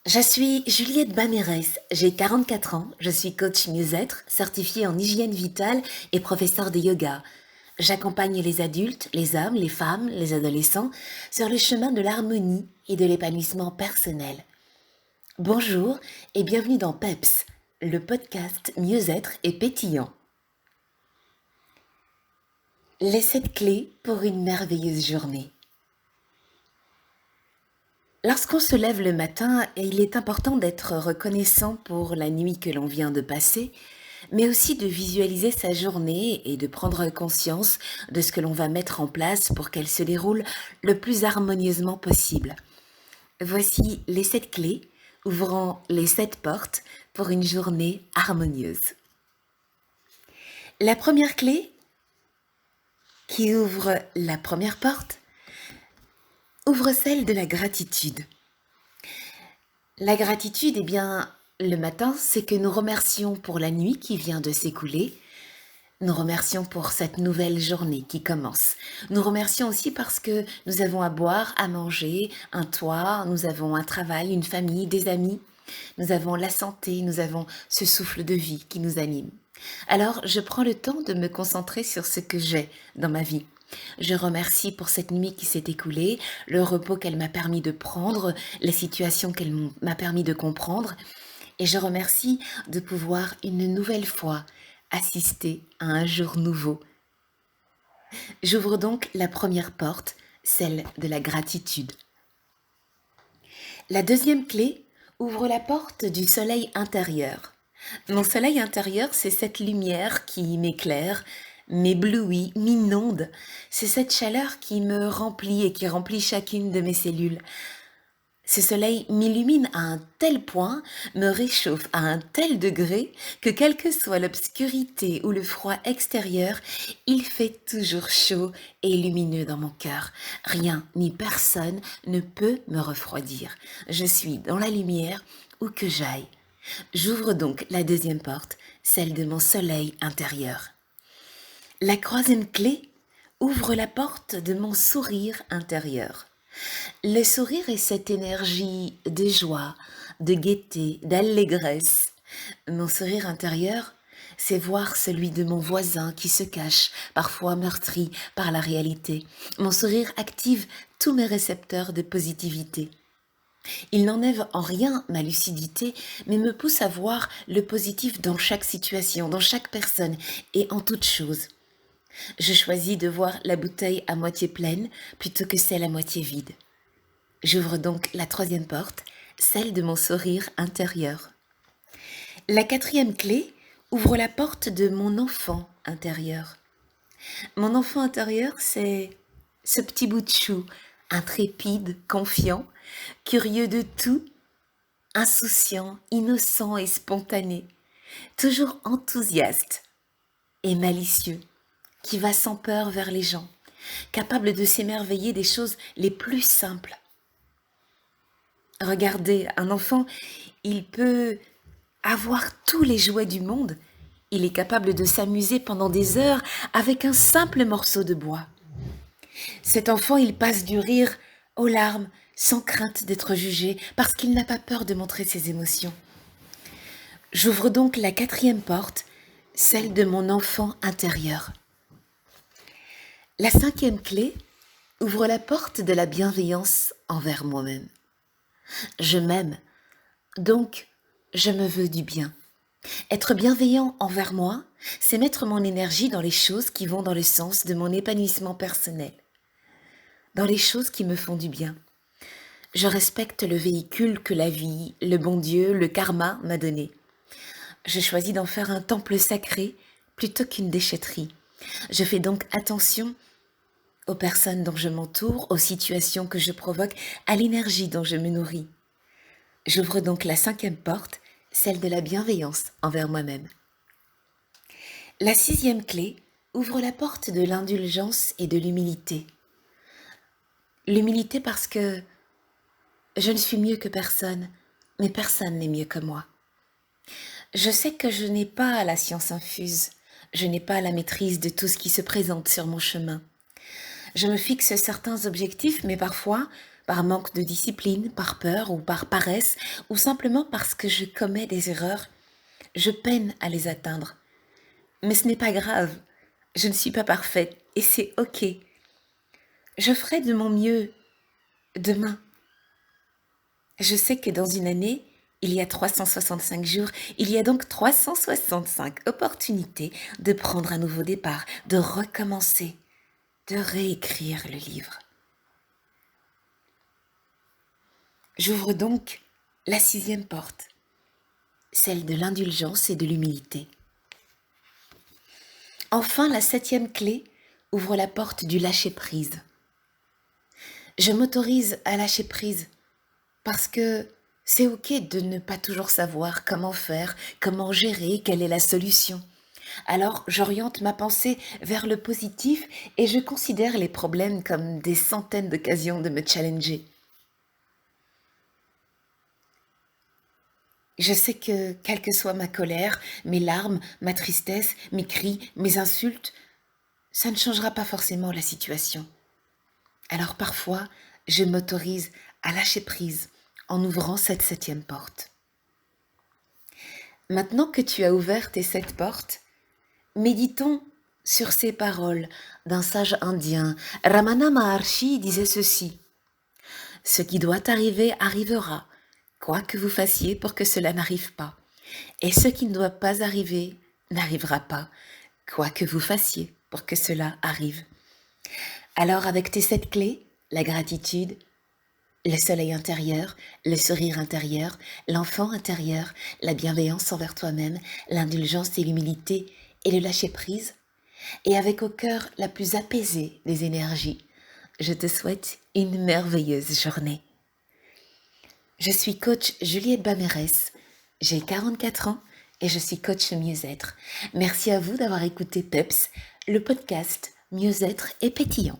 Je suis Juliette Bamérès, j'ai 44 ans, je suis coach mieux-être, certifiée en hygiène vitale et professeure de yoga. J'accompagne les adultes, les hommes, les femmes, les adolescents sur le chemin de l'harmonie et de l'épanouissement personnel. Bonjour et bienvenue dans PEPS, le podcast mieux-être et pétillant. Les 7 clés pour une merveilleuse journée. Lorsqu'on se lève le matin, il est important d'être reconnaissant pour la nuit que l'on vient de passer, mais aussi de visualiser sa journée et de prendre conscience de ce que l'on va mettre en place pour qu'elle se déroule le plus harmonieusement possible. Voici les 7 clés ouvrant les 7 portes pour une journée harmonieuse. La première clé qui ouvre la première porte ouvre celle de la gratitude. La gratitude, le matin, c'est que nous remercions pour la nuit qui vient de s'écouler. Nous remercions pour cette nouvelle journée qui commence. Nous remercions aussi parce que nous avons à boire, à manger, un toit, nous avons un travail, une famille, des amis. Nous avons la santé, nous avons ce souffle de vie qui nous anime. Alors, je prends le temps de me concentrer sur ce que j'ai dans ma vie. Je remercie pour cette nuit qui s'est écoulée, le repos qu'elle m'a permis de prendre, les situations qu'elle m'a permis de comprendre. Et je remercie de pouvoir une nouvelle fois assister à un jour nouveau. J'ouvre donc la première porte, celle de la gratitude. La deuxième clé ouvre la porte du soleil intérieur. Mon soleil intérieur, c'est cette lumière qui m'éclaire, m'éblouit, m'inonde. C'est cette chaleur qui me remplit et qui remplit chacune de mes cellules. Ce soleil m'illumine à un tel point, me réchauffe à un tel degré que quelle que soit l'obscurité ou le froid extérieur, il fait toujours chaud et lumineux dans mon cœur. Rien ni personne ne peut me refroidir. Je suis dans la lumière où que j'aille. J'ouvre donc la deuxième porte, celle de mon soleil intérieur. La troisième clé ouvre la porte de mon sourire intérieur. Le sourire est cette énergie de joie, de gaieté, d'allégresse. Mon sourire intérieur, c'est voir celui de mon voisin qui se cache, parfois meurtri par la réalité. Mon sourire active tous mes récepteurs de positivité. Il n'enlève en rien ma lucidité, mais me pousse à voir le positif dans chaque situation, dans chaque personne et en toute chose. Je choisis de voir la bouteille à moitié pleine plutôt que celle à moitié vide. J'ouvre donc la troisième porte, celle de mon sourire intérieur. La quatrième clé ouvre la porte de mon enfant intérieur. Mon enfant intérieur, c'est ce petit bout de chou, intrépide, confiant, curieux de tout, insouciant, innocent et spontané, toujours enthousiaste et malicieux, qui va sans peur vers les gens, capable de s'émerveiller des choses les plus simples. Regardez, un enfant, il peut avoir tous les jouets du monde. Il est capable de s'amuser pendant des heures avec un simple morceau de bois. Cet enfant, il passe du rire aux larmes sans crainte d'être jugé parce qu'il n'a pas peur de montrer ses émotions. J'ouvre donc la quatrième porte, celle de mon enfant intérieur. La cinquième clé ouvre la porte de la bienveillance envers moi-même. Je m'aime, donc je me veux du bien. Être bienveillant envers moi, c'est mettre mon énergie dans les choses qui vont dans le sens de mon épanouissement personnel, dans les choses qui me font du bien. Je respecte le véhicule que la vie, le bon Dieu, le karma m'a donné. Je choisis d'en faire un temple sacré plutôt qu'une déchetterie. Je fais donc attention aux personnes dont je m'entoure, aux situations que je provoque, à l'énergie dont je me nourris. J'ouvre donc la cinquième porte, celle de la bienveillance envers moi-même. La sixième clé ouvre la porte de l'indulgence et de l'humilité. L'humilité parce que je ne suis mieux que personne, mais personne n'est mieux que moi. Je sais que je n'ai pas la science infuse, je n'ai pas la maîtrise de tout ce qui se présente sur mon chemin. Je me fixe certains objectifs, mais parfois, par manque de discipline, par peur ou par paresse, ou simplement parce que je commets des erreurs, je peine à les atteindre. Mais ce n'est pas grave, je ne suis pas parfaite et c'est ok. Je ferai de mon mieux demain. Je sais que dans une année, il y a 365 jours, il y a donc 365 opportunités de prendre un nouveau départ, de recommencer, de réécrire le livre. J'ouvre donc la 6e porte, celle de l'indulgence et de l'humilité. Enfin, la 7e clé ouvre la porte du lâcher-prise. Je m'autorise à lâcher prise parce que c'est ok de ne pas toujours savoir comment faire, comment gérer, quelle est la solution. Alors j'oriente ma pensée vers le positif et je considère les problèmes comme des centaines d'occasions de me challenger. Je sais que, quelle que soit ma colère, mes larmes, ma tristesse, mes cris, mes insultes, ça ne changera pas forcément la situation. Alors parfois, je m'autorise à lâcher prise en ouvrant cette 7e porte. Maintenant que tu as ouvert tes 7 portes, méditons sur ces paroles d'un sage indien. Ramana Maharshi disait ceci: ce qui doit arriver arrivera, quoi que vous fassiez pour que cela n'arrive pas. Et ce qui ne doit pas arriver n'arrivera pas, quoi que vous fassiez pour que cela arrive. Alors avec tes 7 clés, la gratitude, le soleil intérieur, le sourire intérieur, l'enfant intérieur, la bienveillance envers toi-même, l'indulgence et l'humilité et le lâcher-prise, et avec au cœur la plus apaisée des énergies, je te souhaite une merveilleuse journée. Je suis coach Juliette Bamerès, j'ai 44 ans et je suis coach mieux-être. Merci à vous d'avoir écouté PEPS, le podcast Mieux-être et pétillant.